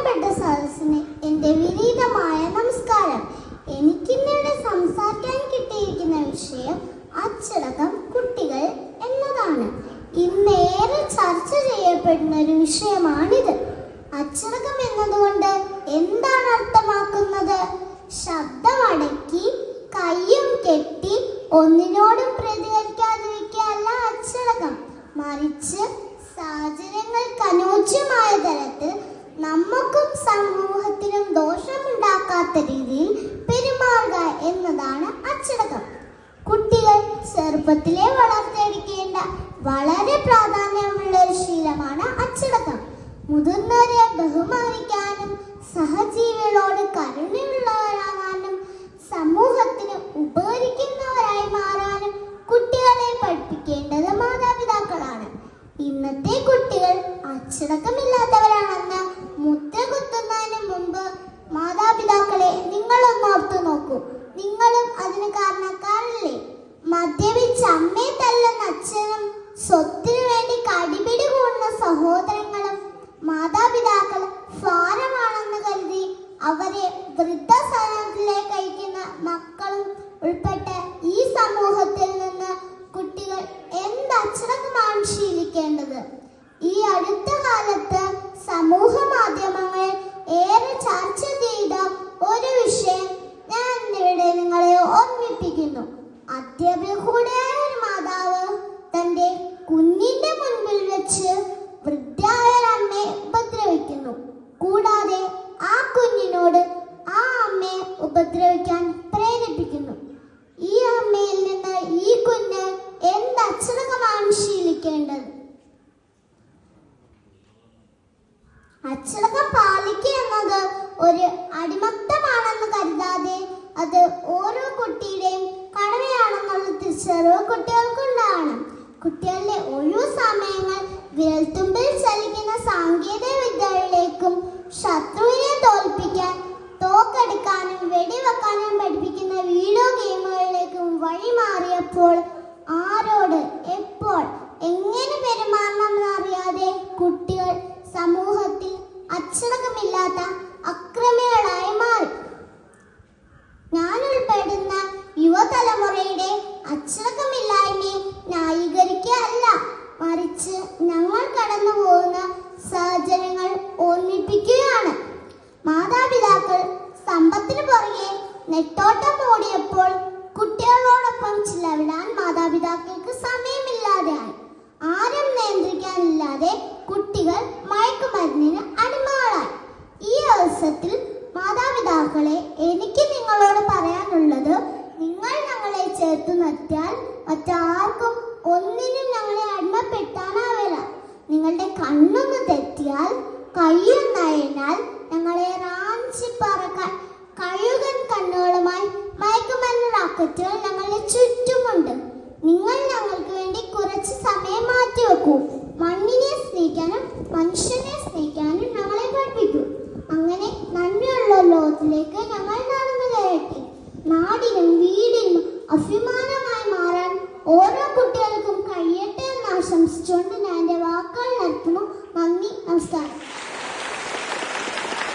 ബഹുമാനപ്പെട്ട സദസ്സിന് എൻ്റെ വിനീതമായ നമസ്കാരം. എനിക്കിന്നിവിടെ സംസാരിക്കാൻ കിട്ടിയിരിക്കുന്ന വിഷയം അച്ചടക്കം കുട്ടികൾ എന്നതാണ്. ഇന്നേറെ ചർച്ച ചെയ്യപ്പെടുന്ന ഒരു വിഷയമാണിത്. അച്ചടക്കം എന്നതുകൊണ്ട് എന്താണ് അർത്ഥമാക്കുന്നത്? ശബ്ദമടക്കി കയ്യും കെട്ടി ഒന്നിനോടും പ്രതികരിക്കാതിരിക്കുകയല്ല അച്ചടക്കം. മറിച്ച് സാഹചര്യങ്ങൾക്ക് അനുയോജ്യമായ തരത്തിൽ നമുക്കും സമൂഹത്തിനും ദോഷമുണ്ടാക്കാത്ത രീതിയിൽ പെരുമാറുക എന്നതാണ് അച്ചടക്കം. കുട്ടികൾ ചെറുപ്പത്തിലെ വളർത്തിയെടുക്കേണ്ട വളരെ പ്രാധാന്യമുള്ള ഒരു ശീലമാണ് അച്ചടക്കം. മുതിർന്നവരെ ബഹുമാനിക്കാനും സഹജീവികളോട് കരുണയുള്ളവരാകാനും സമൂഹത്തിന് ഉപകരിക്കുന്നവരായി മാറാനും കുട്ടികളെ പഠിപ്പിക്കേണ്ടത് മാതാപിതാക്കളാണ്. ഇന്നത്തെ കുട്ടികൾ അച്ചടക്കമില്ലാത്തവരാണെന്ന് മുദ്ര കുത്തുന്നതിന് മുമ്പ് മാതാപിതാക്കളെ നിങ്ങളൊന്ന് ഓർത്തു നോക്കൂ. നിങ്ങളും അതിന് കാരണക്കാരല്ലേ? മദ്യപിച്ച് അമ്മയെ തല്ലുന്ന അച്ഛനും സ്വത്തിനു വേണ്ടി കടിപിടി കൂടുന്ന സഹോദരങ്ങളും മാതാപിതാക്കൾ ഭാരമാണെന്ന് കരുതി അവരെ വൃദ്ധസദനത്തിലേക്ക് അയക്കുന്ന മക്കളും ഉൾപ്പെട്ട ഈ സമൂഹത്തിൽ നിന്ന് കുട്ടികൾ എന്ത് അച്ചടക്കമാണ് ശീലിക്കേണ്ടത്? ഈ അടുത്ത കാലത്ത് സമൂഹ മാധ്യമങ്ങൾ ഏറെ ചർച്ച ചെയ്ത ഒരു വിഷയം ഞാൻ ഇവിടെ നിങ്ങളെ ഓർമ്മിപ്പിക്കുന്നു. അധ്യാപകരുടെ ഒരു മാതാവ് തന്റെ കുഞ്ഞിന്റെ മുൻപിൽ വെച്ച് വൃദ്ധയായ അമ്മയെ ഉപദ്രവിക്കുന്നു. കൂടാതെ ആ കുഞ്ഞിനോട് ആ അമ്മയെ ഉപദ്രവിക്കാൻ പ്രേരിപ്പിക്കുന്നു. ഈ അമ്മയിൽ നിന്ന് ഈ കുഞ്ഞ് എന്ത് അച്ചടക്കമാണ് ശീലിക്കേണ്ടത്? അച്ചടക്കം പാലിക്കുക എന്നത് ഒരു അടിമത്തമാണെന്ന് കരുതാതെ അത് ഓരോ കുട്ടിയുടെയും കടമയാണെന്നുള്ള തിരിച്ചറിവ് കുട്ടികൾക്കുണ്ടാവണം. കുട്ടികളുടെ ഒഴിവു സമയങ്ങൾ വിരൽത്തുമ്പിൽ ചലിക്കുന്ന സാങ്കേതിക വിദ്യകളിലേക്കും ശത്രുവിനെ തോൽപ്പിക്കാൻ തോക്കെടുക്കാനും വെടിവെക്കാനും പഠിപ്പിക്കുന്ന വീഡിയോ ഗെയിമുകളിലേക്കും വഴിമാറിയപ്പോൾ ആരോട് എപ്പോൾ എങ്ങനെ പെരുമാറണമെന്നറിയാതെ കുട്ടികൾ സമൂഹത്തിൽ അച്ചടക്കമില്ലാത്ത അക്രമികളായി മാറി. ഞാൻ ഉൾപ്പെടുന്ന യുവതലമുറയുടെ അച്ചടക്കമില്ലായ്മയെ ന്യായീകരിക്കുകയല്ല, മറിച്ച് ഞങ്ങൾ കടന്നു പോകുന്ന സാഹചര്യങ്ങൾ ഓർമ്മിപ്പിക്കുകയാണ്. മാതാപിതാക്കൾ സമ്പത്തിന് പുറകെ നെട്ടോട്ടം ഓടിയപ്പോൾ കുട്ടികളോടൊപ്പം ചിലവിടാൻ മാതാപിതാക്കൾക്ക് സമയമില്ലാതെയായി. ആരും നിയന്ത്രിക്കാനില്ലാതെ കുട്ടികൾ മയക്കുമരുന്നിന് അടിമകളായി. ഈ അവസരത്തിൽ മാതാപിതാക്കളെ എനിക്ക് നിങ്ങളോട് പറയാനുള്ളത്, നിങ്ങൾ ഞങ്ങളെ ചേർത്ത് നിർത്തിയാൽ മറ്റാർക്കും ഒന്നിനും ഞങ്ങളെ അടിമപ്പെടുത്താനാവില്ല. നിങ്ങളുടെ കണ്ണൊന്ന് തെറ്റിയാൽ കൈയൊന്നയനാൽ ഞങ്ങളെ റാഞ്ചി പറക്കാൻ കഴുകൻ കണ്ണുകളുമായി മയക്കുമരുന്ന് റാക്കറ്റുകൾ ഞങ്ങളുടെ ചുറ്റുമുണ്ട്. നിങ്ങൾ ഞങ്ങൾക്ക് വേണ്ടി കുറച്ച് സമയം മാറ്റിവെക്കൂ. മണ്ണിനെ സ്നേഹിക്കാനും മനുഷ്യനെ സ്നേഹിക്കാനും ഞങ്ങളെ പഠിപ്പിക്കൂ. അങ്ങനെ നന്മയുള്ള ലോകത്തിലേക്ക് ഞങ്ങൾ നടന്നു കയറട്ടെ. നാടിനും വീടിനും അഭിമാനം